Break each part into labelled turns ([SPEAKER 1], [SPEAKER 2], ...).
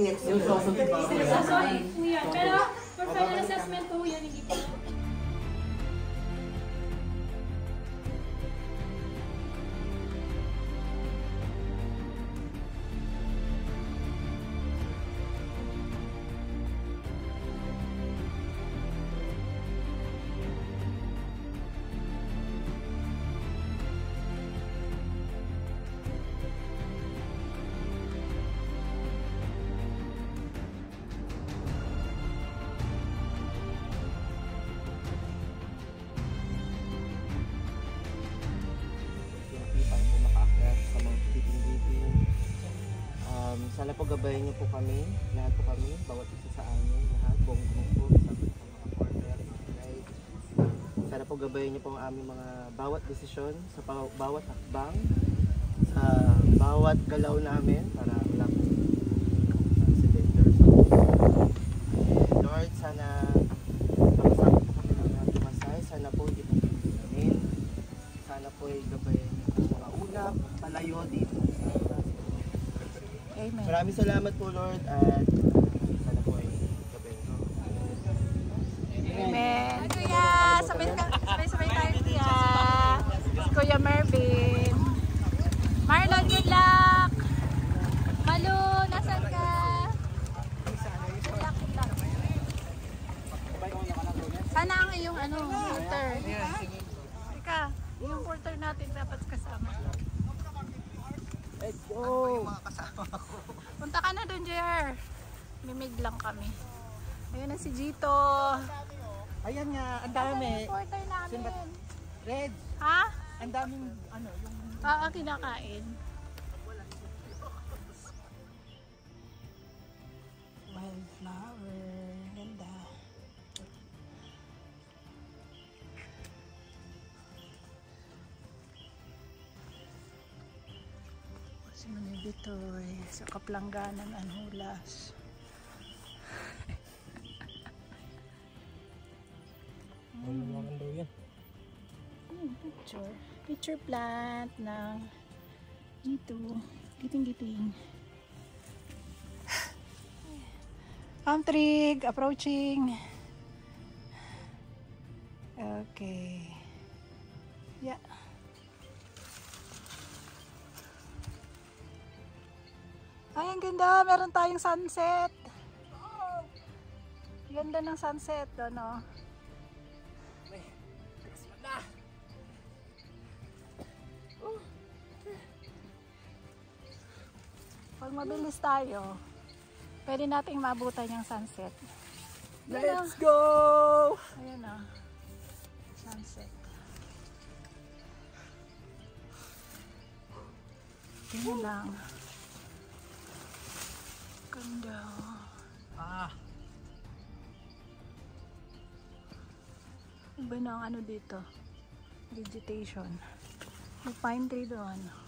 [SPEAKER 1] next year.
[SPEAKER 2] So, pero for final assessment po yan, hindi po.
[SPEAKER 1] Sana po gabayan niyo po kami, lahat po kami, bawat isa sa amin, lahat, buong grupo, sa mga partner, mga guys. Sana po gabayan niyo po ang aming mga bawat desisyon, sa bawat hakbang, sa bawat galaw namin, para wala po accident or something. Lord, sana makasama po kami ng mga tumasay, sana po hindi po kami namin, sana po ay gabayan niyo po mga ulap, palayo dito.
[SPEAKER 3] Amen.
[SPEAKER 1] Maraming salamat po, Lord, at sana po ay gabayan ko.
[SPEAKER 3] Amen. Kuya, sabay-sabay tayo, Kuya. Si Kuya Mervin. Marlon, good luck! Malu, nasan ka? Good luck, good luck. Sana ang iyong porter. Ika, yung porter natin dapat kasama.
[SPEAKER 1] Let's go!
[SPEAKER 3] Punta ka na dun, JR. Mimig lang kami. Ayun na si Gito.
[SPEAKER 1] Ayan nga, ang dami.
[SPEAKER 3] Yung porter namin.
[SPEAKER 1] Red,
[SPEAKER 3] Ha?
[SPEAKER 1] ang daming yung...
[SPEAKER 3] Kinakain. Wildflower. Ganda. Si Manibitoy sa Kaplangganan Anhulas. Picture plant ng dito. Giting-giting. Palm trig approaching. Okay. Yeah. Ay, ang ganda. Meron tayong sunset. Ganda ng sunset doon, no? Pag mabilis tayo, pwede nating mabutan yung sunset.
[SPEAKER 1] Let's go!
[SPEAKER 3] Ayan na. Sunset. Tingnan lang. Ganda. Iba na ang dito. Vegetation. May pine tree doon.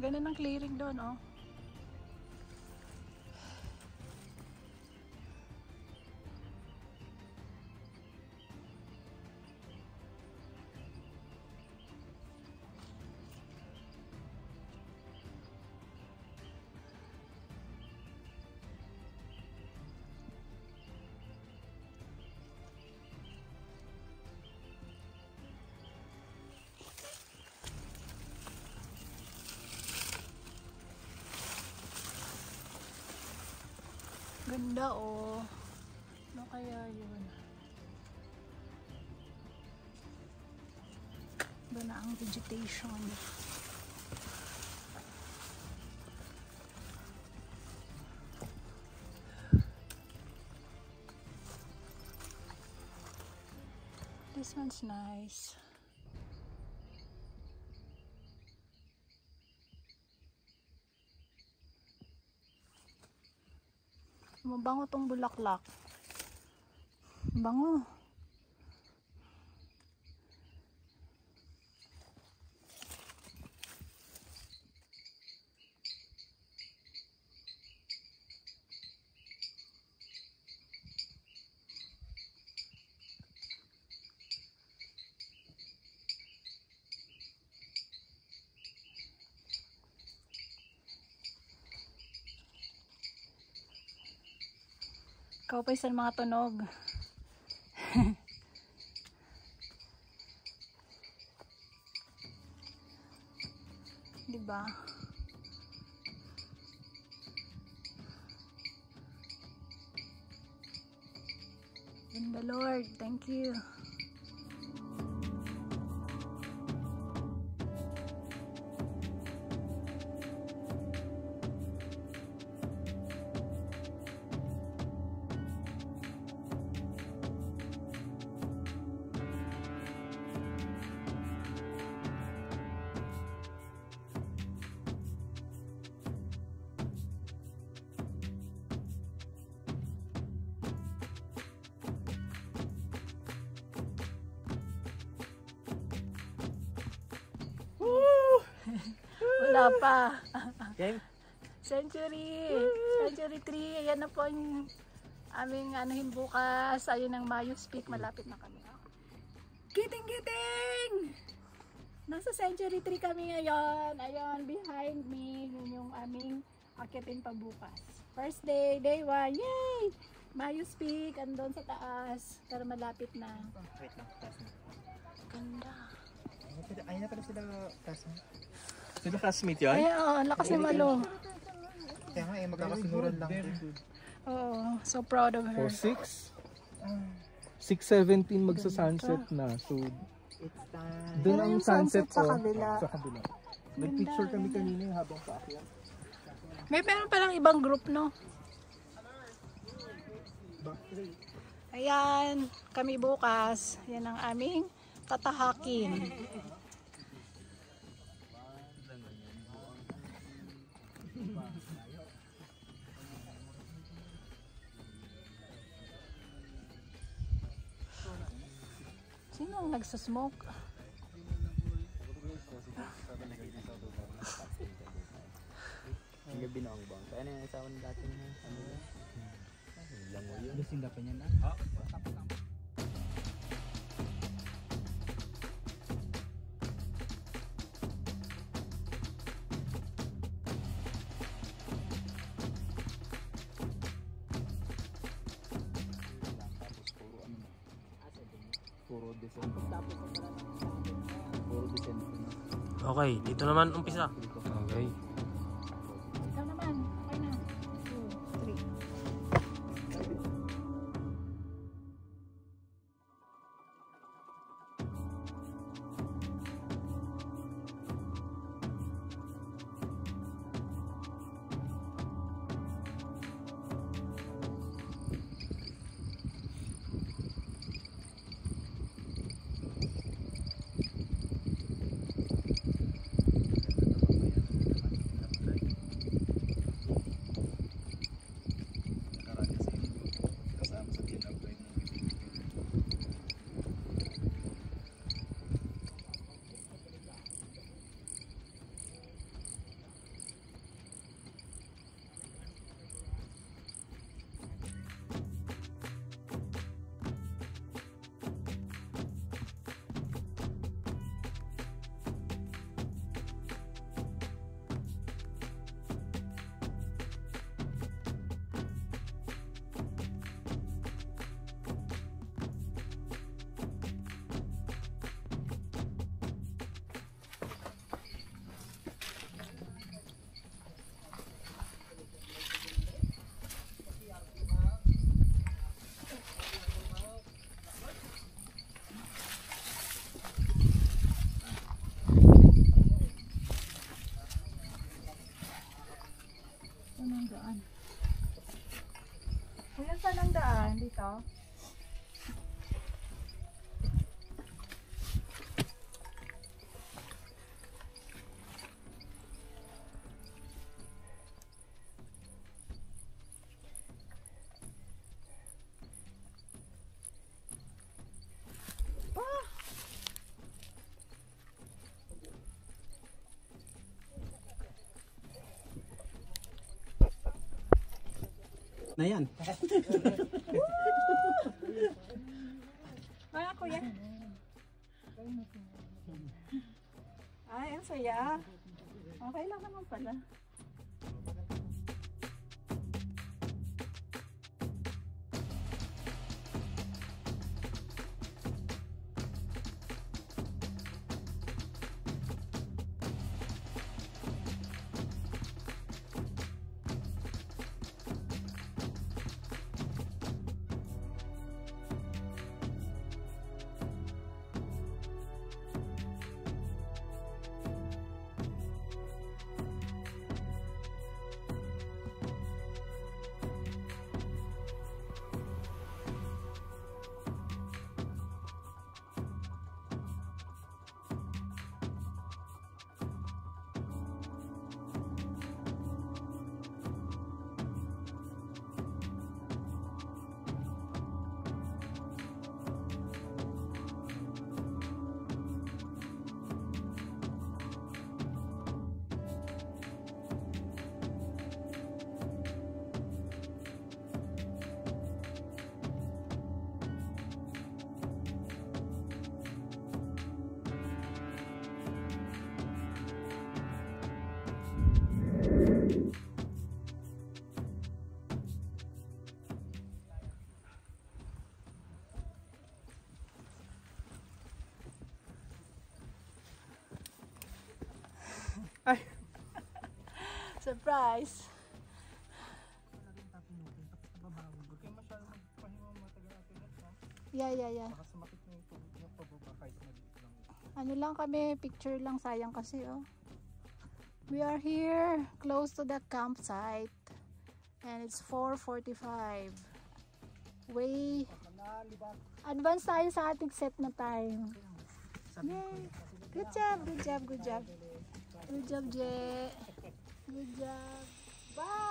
[SPEAKER 3] Ganun ang clearing doon, oh. Ganda, oh. Ano kaya yun? Doon na ang vegetation. This one's nice. Mabango tong bulaklak. Bango. Ikaw pa sa mga tunog. Diba? In the Lord, thank you. Wala pa.
[SPEAKER 1] Game?
[SPEAKER 3] Century 3. Ayan na po yung aming anuhin bukas. Ayun ang Mayos Peak. Malapit na kami. Giting! Nasa Century 3 kami ngayon. Ayun, behind me. Yun yung aming akitin pa bukas. First day, day 1. Yay! Mayos Peak. Andun sa taas. Pero malapit na.
[SPEAKER 1] Wait lang, classmate.
[SPEAKER 3] Ganda.
[SPEAKER 1] Ayun na pala sila classmate. Sila classmate yun?
[SPEAKER 3] Ay, lakas ni Malo.
[SPEAKER 1] Kaya nga, magkakasunuran lang.
[SPEAKER 3] Oo, so proud of her.
[SPEAKER 4] So 6:17 magsa-sunset na. So
[SPEAKER 1] It's time.
[SPEAKER 4] doon
[SPEAKER 3] Pero
[SPEAKER 4] ang
[SPEAKER 3] yung sunset sa
[SPEAKER 4] oh,
[SPEAKER 3] kabila.
[SPEAKER 4] Sa kabila. Nag-picture kami kanina habang paakyat.
[SPEAKER 3] May meron palang ibang group, no? Ayan, kami bukas. Yan ang aming tatahakin. Sino ang nagsasmoke?
[SPEAKER 5] Ang gabi na ang bang. Kaya na yung asawa ng dati na. Ano yun? Lango yun.
[SPEAKER 1] Lasing na pa niya na?
[SPEAKER 5] Puro December. Puro December.
[SPEAKER 6] Okay, dito naman umpisa. Okay.
[SPEAKER 3] Ikaw naman. Okay na. 2, 3. Ayan, saan ang daan? Dito?
[SPEAKER 1] Na yan.
[SPEAKER 3] Ay, kuya. Ay, ang saya. Okay lang naman pala. surprise.
[SPEAKER 4] Huwag kayo masyadong magpahinga matagal natin yan, ha?
[SPEAKER 3] Yeah.
[SPEAKER 4] Baka sumakit na yung tubig niya pababa kahit maliit lang.
[SPEAKER 3] Ano lang kami, picture lang, sayang kasi oh. We are here, close to the campsite. And it's 4:45. Way advance tayo sa ating set na time. Yay! Good job, Je. Good job. Bye!